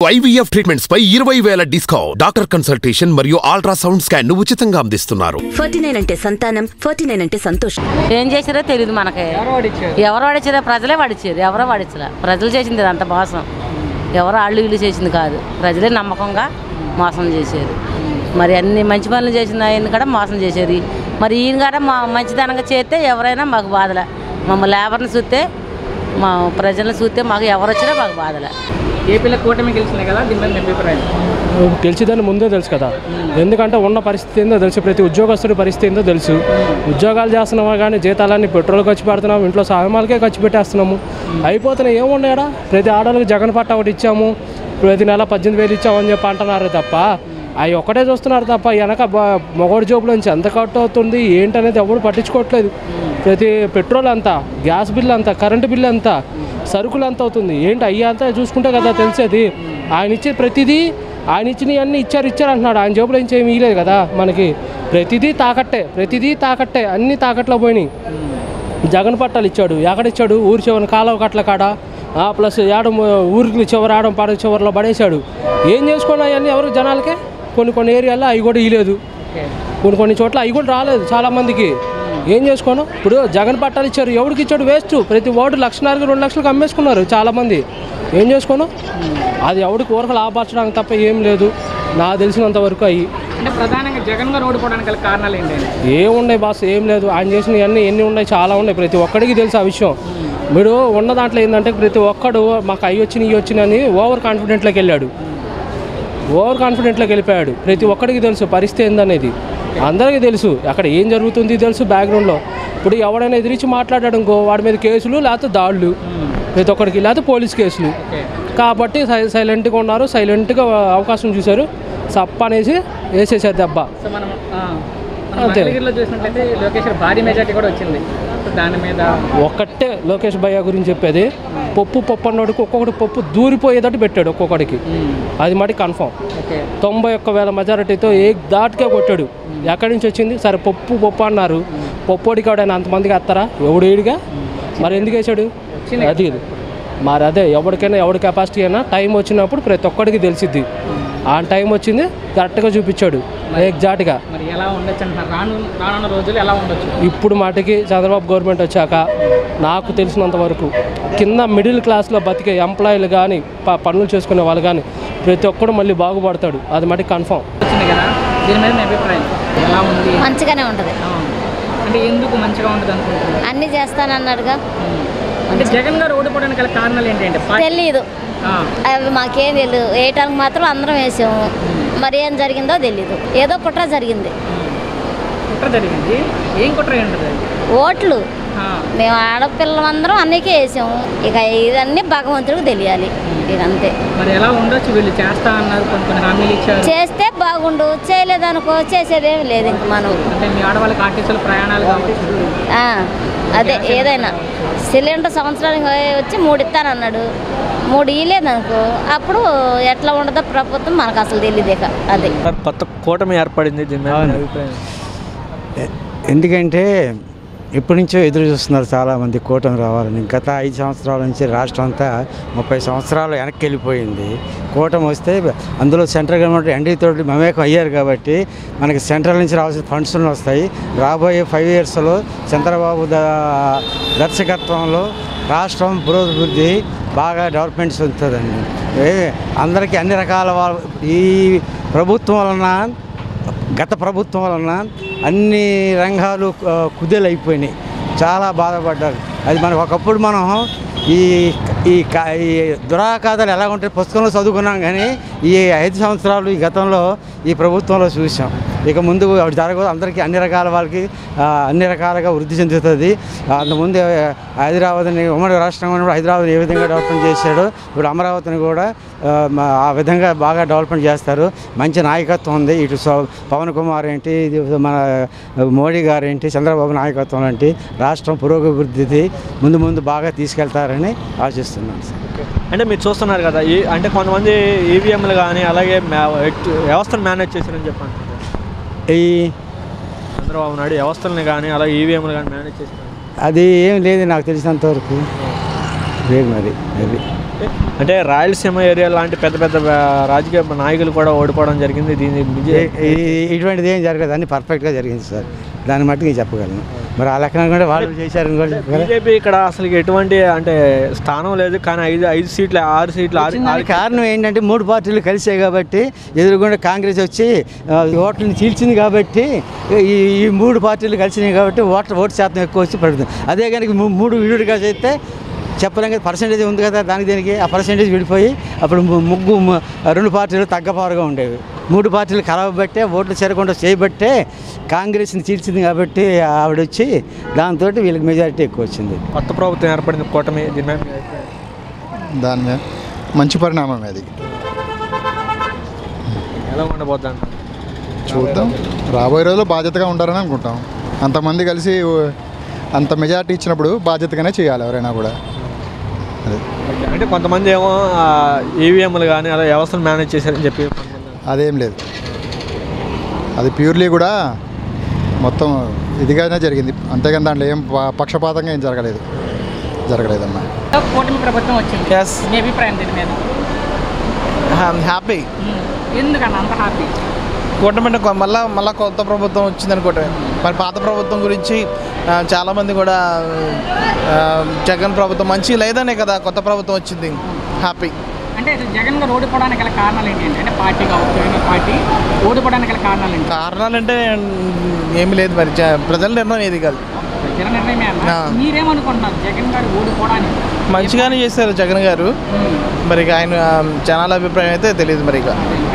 IVF treatments పై 20,000 discount. Doctor consultation మరియు ultrasound scan ఉచితంగా అందిస్తున్నారు. 49 అంటే సంతానం, 49 అంటే సంతోషం. ఏం చేశారో తెలియదు మనకి. ఎవరు వాడిచ్చారో ప్రజలే వాడిచ్చారు. ఎవరో వాడిచ్చలే. ప్రజలు చేసింది అంత మోసం. ఎవరో ఆళ్ళు ఇల్లు చేసింది కాదు. ప్రజలే నమ్మకంగా మోసం చేశారు. మరి అన్ని మంచి పనులు చేసిన ఆయన కూడా మోసం చేశారు. మరి ఈయన కూడా మా మంచిదనంగా చేస్తే ఎవరైనా మాకు బాధలే. మమ్మల్ని లేబర్ని చూస్తే మా ప్రజలను చూస్తే మాకు ఎవరు వచ్చినా మాకు బాధలే. ఏపీలో కూటమి గెలిచినాయి కదా, దీని మీద అభిప్రాయం? గెలిచిదని ముందే తెలుసు కదా. ఎందుకంటే ఉన్న పరిస్థితి ఏందో తెలుసు. ప్రతి ఉద్యోగస్తుడి పరిస్థితి ఏందో తెలుసు. ఉద్యోగాలు చేస్తున్నామా కానీ జీతాలన్నీ పెట్రోల్ ఖర్చు పెడుతున్నాము, ఇంట్లో సామాన్లకే ఖర్చు పెట్టేస్తున్నాము. అయిపోతున్నాయి. ఏమున్నాయడా? ప్రతి ఆడవాళ్ళకి జగన్ పట్ట ఒకటి ఇచ్చాము, ప్రతి నెల 18,000 ఇచ్చామని చెప్పి అంటున్నారు తప్ప అవి ఒక్కటే చూస్తున్నారు తప్ప వెనక మొగోడి జోబులోంచి ఎంత కట్ అవుతుంది ఏంటనేది ఎవరు పట్టించుకోవట్లేదు. ప్రతి పెట్రోల్ అంతా, గ్యాస్ బిల్లు అంతా, కరెంటు బిల్లు అంతా, సరుకులు ఎంత అవుతుంది ఏంటి అయ్యా అంతా చూసుకుంటే కదా తెలిసేది. ఆయన ఇచ్చే ప్రతిదీ ఆయన ఇచ్చినవి అన్నీ ఇచ్చారు అంటున్నాడు. ఆయన జోబులో నుంచి ఏమి ఇవ్వలేదు కదా మనకి. ప్రతిదీ తాకట్టే అన్నీ తాకట్లో పోయినాయి. జగన్ పట్టాలు ఇచ్చాడు. ఎక్కడిచ్చాడు? ఊరి చివరి కాలువ కట్ల కాడ, ప్లస్ ఊరికి చివరి ఆడం పడక చివరిలో పడేశాడు. ఏం చేసుకోవాలి అవన్నీ ఎవరు జనాలకే? కొన్ని ఏరియాల్లో అవి కూడా ఇవ్వలేదు. కొన్ని చోట్ల అవి కూడా రాలేదు చాలామందికి. ఏం చేసుకోను? ఇప్పుడు జగన్ పట్టాలు ఇచ్చారు, ఎవరికి ఇచ్చాడు? వేస్ట్. ప్రతి ఓటు 1,00,000 2 లక్షలకు అమ్మేసుకున్నారు చాలామంది. ఏం చేసుకోను? అది ఎవరికి ఊరకు లాభపరచడానికి తప్ప ఏం లేదు నాకు తెలిసినంత వరకు. అవి అంటే ప్రధానంగా జగన్ గారు ఓడిపోవడానికి గల కారణాలు ఏంటి? ఏమున్నాయి బాస్? ఏం లేదు. ఆయన చేసినవి అన్నీ ఎన్ని ఉన్నాయి? చాలా ఉన్నాయి. ప్రతి ఒక్కడికి తెలుసు ఆ విషయం. మీరు ఉన్న దాంట్లో ఏంటంటే ప్రతి ఒక్కడు మాకు అవి వచ్చినాయి ఇవి వచ్చినాయి అని ఓవర్ కాన్ఫిడెంట్లోకి వెళ్ళిపోయాడు. ప్రతి ఒక్కడికి తెలుసు పరిస్థితి ఏందనేది. అందరికీ తెలుసు అక్కడ ఏం జరుగుతుంది తెలుసు బ్యాక్గ్రౌండ్లో. ఇప్పుడు ఎవడైనా ఎదిరించి మాట్లాడాడు ఇంకో వాడి మీద కేసులు, లేకపోతే దాడులు, ప్రతి ఒక్కడికి, లేకపోతే పోలీస్ కేసులు. కాబట్టి సైలెంట్గా ఉన్నారు. సైలెంట్గా అవకాశం చూశారు, సప్ప అనేసి వేసేసారు దెబ్బ. అంతే. చూసినట్లయితే లోకేష్ భారీ మెజార్టీ కూడా వచ్చింది. దాని మీద ఒక్కటే లోకేష్ భయ్య గురించి చెప్పేది, పప్పు అన్నోడికి ఒక్కొక్కటి పప్పు దూరిపోయేటట్టు పెట్టాడు ఒక్కొక్కడికి. అది మటి కన్ఫామ్. 91,000 మెజారిటీతో దాటికే కొట్టాడు. ఎక్కడి నుంచి వచ్చింది? సరే పప్పు అన్నారు. పప్పోడికి ఎవడైనా అంతమందికి వేస్తారా? ఎవడు ఏడిగా? మరి ఎందుకు వేసాడు? అది మరి అదే ఎవరికైనా ఎవరి కెపాసిటీ అయినా టైం వచ్చినప్పుడు ప్రతి ఒక్కడికి తెలిసిద్ది. ఆ టైం వచ్చింది కరెక్ట్గా చూపించాడు ఎగ్జాక్ట్గా. ఇప్పుడు మాటికి చంద్రబాబు గవర్నమెంట్ వచ్చాక నాకు తెలిసినంత వరకు కింద మిడిల్ క్లాస్లో బతికే ఎంప్లాయీలు కానీ పనులు చేసుకునే వాళ్ళు కానీ ప్రతి ఒక్కడు మళ్ళీ బాగుపడతాడు. అది మటుకు కన్ఫామ్. మంచిగానే ఉంటుంది. అంటే ఎందుకు మంచిగా ఉంటుంది అనుకుంటున్నాను? అన్నీ చేస్తానన్నాడుగా. అంటే జగన్ గారు ఓడిపోవడానికి గల కారణాలు ఏంటంటే తెలీదు. అవి మాకేం తెలియదు. వేయటానికి మాత్రం అందరం వేసాము. మరి ఏం జరిగిందో తెలీదు. ఏదో కుట్ర జరిగింది. ఏం కుట్ర ఏంటది? ఓట్లు మేము ఆడపిల్లలందరం అన్నికే వేసాము. ఇక ఇదన్నీ భగవంతుడికి తెలియాలి. ఇదంతే. మరి ఎలా ఉండొచ్చు? వీళ్ళు చేస్తా అన్నారు, కొన్ని హామీలు ఇచ్చారు. చేస్తే బాగుండు, చేయలేదనుకో చేసేదేమి లేదు. ఇంక మనం అంటే మీ ఆడవాళ్ళకి ఆర్టీసీలు ప్రయాణాలు కావచ్చు. అదే ఏదైనా సిలిండర్ సంవత్సరానికి వచ్చి 3 ఇస్తానన్నాడు. 3 ఇవ్వలేదనుకో అప్పుడు ఎట్లా ఉండదో ప్రభుత్వం మనకు అసలు తెలియదు. ఇక అదే కొత్త కూటమి ఏర్పడింది. ఎందుకంటే ఎప్పటి నుంచో ఎదురు చూస్తున్నారు చాలామంది కూటమి రావాలని. గత 5 సంవత్సరాల నుంచి రాష్ట్రం అంతా 30 సంవత్సరాలు వెనక్కి వెళ్ళిపోయింది. కూటమి వస్తే అందులో సెంట్రల్ గవర్నమెంట్ ఎన్డీతో మమేకం అయ్యారు కాబట్టి మనకి సెంట్రల్ నుంచి రావాల్సిన ఫండ్స్ వస్తాయి. రాబోయే 5 ఇయర్స్లో చంద్రబాబు దర్శకత్వంలో రాష్ట్రం పురోభివృద్ధి బాగా డెవలప్మెంట్స్ ఉంటుందండి. అందరికీ అన్ని రకాల ఈ ప్రభుత్వం వలన, గత ప్రభుత్వం వలన అన్ని రంగాలు కుదేలైపోయినాయి. చాలా బాధపడ్డారు. అది మనకు ఒకప్పుడు మనం ఈ దురాఘాతాలు ఎలా ఉంటాయి పుస్తకంలో చదువుకున్నాం, కానీ ఈ 5 సంవత్సరాలు ఈ గతంలో ఈ ప్రభుత్వంలో చూసాం. ఇక ముందు అవి జరగదు. అందరికీ అన్ని రకాల వాళ్ళకి అన్ని రకాలుగా వృద్ధి చెందుతుంది. అంతకుముందు హైదరాబాద్ని ఉమ్మడి రాష్ట్రంగా ఉన్నప్పుడు హైదరాబాద్ని ఏ విధంగా డెవలప్మెంట్ చేశాడో ఇప్పుడు అమరావతిని కూడా ఆ విధంగా బాగా డెవలప్మెంట్ చేస్తారు. మంచి నాయకత్వం ఉంది. ఇటు పవన్ కుమార్ ఏంటి, మన మోడీ గారు ఏంటి, చంద్రబాబు నాయకత్వం ఏంటి, రాష్ట్రం పురోభివృద్ధి ముందు బాగా తీసుకెళ్తారని ఆశిస్తున్నాను సార్. అంటే మీరు చూస్తున్నారు కదా, అంటే కొంతమంది ఈవీఎంలు కానీ అలాగే వ్యవస్థను మేనేజ్ చేశారని చెప్పండి. ఈ చంద్రబాబు నాయుడు వ్యవస్థలని కానీ అలాగే ఈవీఎంలు కానీ మేనేజ్ చేశారు. అది ఏం లేదు నాకు తెలిసినంతవరకు లేదు. మరి అంటే రాయలసీమ ఏరియా లాంటి పెద్ద పెద్ద రాజకీయ నాయకులు కూడా ఓడిపోవడం జరిగింది. దీని ఇటువంటిది ఏం జరగదు, అన్ని పర్ఫెక్ట్గా జరిగింది సార్. దాన్ని మట్టుకు నేను చెప్పగలను. మరి ఆ లెక్కన కూడా వాళ్ళు చేశారని కూడా బీజేపీ ఇక్కడ అసలు ఎటువంటి అంటే స్థానం లేదు, కానీ 5 సీట్లు 6 సీట్లు కారణం ఏంటంటే 3 పార్టీలు కలిసాయి కాబట్టి, ఎదురుగుండా కాంగ్రెస్ వచ్చి ఓట్లను చీల్చింది కాబట్టి, ఈ 3 పార్టీలు కలిసినాయి కాబట్టి ఓటు శాతం ఎక్కువ వచ్చి పడుతుంది. అదే కనుక 3 విడిగా చేస్తే చెప్పలేం కదా, పర్సంటేజ్ ఉంది కదా దీనికి ఆ పర్సంటేజ్ విడిపోయి అప్పుడు 2 పార్టీలు తగ్గపారుగా ఉండేవి. 3 పార్టీలు కలవబట్టే, ఓట్లు చేరకుండా చేయబట్టే కాంగ్రెస్ని చీల్చింది కాబట్టి ఆవిడొచ్చి దాంతో వీళ్ళకి మెజారిటీ ఎక్కువ వచ్చింది. కొత్త ప్రభుత్వం ఏర్పడింది కూటమి, దాని మీద మంచి పరిణామం అది. ఎలా ఉండబోద్దాం చూద్దాం, రాబోయే రోజుల్లో బాధ్యతగా ఉంటారని అనుకుంటాం. అంతమంది కలిసి అంత మెజారిటీ ఇచ్చినప్పుడు బాధ్యతగానే చేయాలి ఎవరైనా కూడా. అంటే కొంతమంది ఏమో ఈవీఎంలు కానీ అలా వ్యవస్థను మేనేజ్ చేశారని చెప్పి, అదేం లేదు, అది ప్యూర్లీ కూడా మొత్తం ఇదిగానే జరిగింది, అంతేగాని దాంట్లో ఏం పక్షపాతంగా ఏం జరగలేదమ్మా. కూటమి ప్రభుత్వం వచ్చింది, మీ అభిప్రాయం దీని మీద? హ్యాపీ. ఎందుకన్నా అంత హ్యాపీ? కూటమి అంటే మళ్ళీ కొత్త ప్రభుత్వం వచ్చింది అనుకోవటమే. మరి పాత ప్రభుత్వం గురించి చాలామంది కూడా జగన్ ప్రభుత్వం మంచి లేదనే కదా కొత్త ప్రభుత్వం వచ్చింది. హ్యాపీ. అంటే జగన్ గారు ఓడిపోవడానికి గల కారణాలు ఏంటి అంటే పార్టీ కావచ్చు, పార్టీ ఓడిపోవడానికి గల కారణాలు ఏంటి? కారణాలంటే ఏమి లేదు, మరి ప్రజల నిర్ణయం ఏది కాదు. ప్రజల నిర్ణయమే అన్న. మీరేమనుకుంటున్నారు జగన్ గారు ఓడిపోవడానికి? మంచిగానే చేశారు జగన్ గారు, మరి ఆయన జనాల అభిప్రాయం అయితే తెలియదు. మరి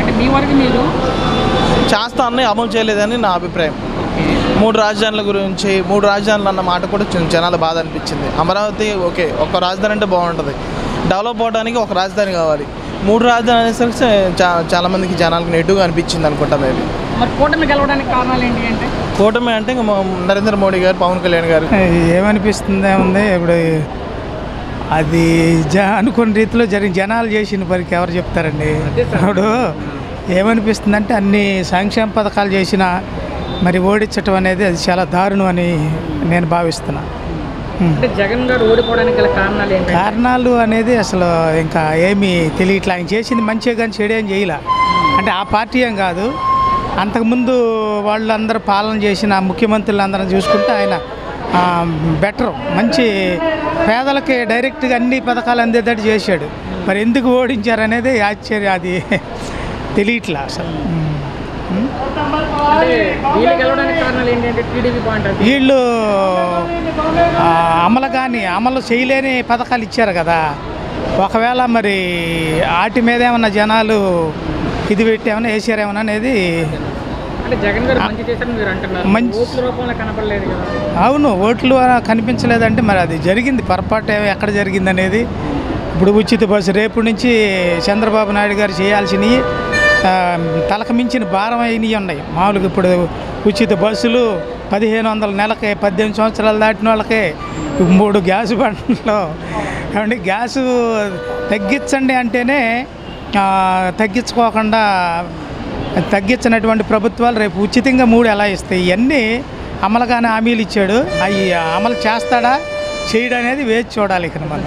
అంటే మీ వరకు మీరు చేస్తా అన్నీ అమలు చేయలేదని నా అభిప్రాయం. 3 రాజధానుల గురించి 3 రాజధానులు అన్న మాట కూడా జనాలు బాధ అనిపించింది. అమరావతి ఓకే, ఒక రాజధాని అంటే బాగుంటుంది, డెవలప్ అవడానికి ఒక రాజధాని కావాలి. 3 రాజధాని అనేసరికి చాలామందికి జనాలకు నెగిటివ్గా అనిపించింది అనుకుంటా. మేబీ మరి కూటమి గెలవడానికి కారణాలు ఏంటి అంటే? కూటమి అంటే నరేంద్ర మోడీ గారు, పవన్ కళ్యాణ్ గారు. ఏమనిపిస్తుంది ఏముంది ఇప్పుడు, అది అనుకున్న రీతిలో జనాలు చేసిన పనికి ఎవరు చెప్తారండి. ఇప్పుడు ఏమనిపిస్తుంది అంటే అన్ని సంక్షేమ పథకాలు చేసినా మరి ఓడించటం అనేది అది చాలా దారుణం అని నేను భావిస్తున్నా. జగన్ గారు ఓడిపోవడానికి గల కారణాలు ఏంటి? కారణాలు అనేది అసలు ఇంకా ఏమీ తెలియట్లా. ఆయన చేసింది మంచిగా కానీ చెడేం చేయలే. అంటే ఆ పార్టీ ఏం కాదు, అంతకుముందు వాళ్ళందరూ పాలన చేసిన ముఖ్యమంత్రులు అందరం చూసుకుంటే ఆయన బెటర్, మంచి పేదలకి డైరెక్ట్గా అన్ని పథకాలు అందేటట్టు చేశాడు. మరి ఎందుకు ఓడించారనేది ఆశ్చర్యం, అది తెలియట్లా అసలు. వీళ్ళు అమలు చేయలేని పథకాలు ఇచ్చారు కదా, ఒకవేళ మరి వాటి మీద ఏమన్నా జనాలు ఇది పెట్టి ఏమన్నా వేసారేమన్నా అనేది. అవును, ఓట్లు కనిపించలేదంటే మరి అది జరిగింది పొరపాటు, ఎక్కడ జరిగింది అనేది. ఇప్పుడు ఉచిత బస్సు రేపు నుంచి చంద్రబాబు నాయుడు గారు చేయాల్సినవి తలకు మించిన భారం అయినవి ఉన్నాయి. మామూలుగా ఇప్పుడు ఉచిత బస్సులు 1500 నెలకి, 18 సంవత్సరాలు దాటిన వాళ్ళకి 3 గ్యాసు బండ్లు. ఏమండి, గ్యాసు తగ్గించండి అంటేనే తగ్గించినటువంటి ప్రభుత్వాలు రేపు ఉచితంగా 3 ఎలా ఇస్తాయి? ఇవన్నీ అమలుగానే హామీలు ఇచ్చాడు, అవి అమలు చేస్తాడా చేయడం అనేది వేచి చూడాలి. ఇక్కడ మనం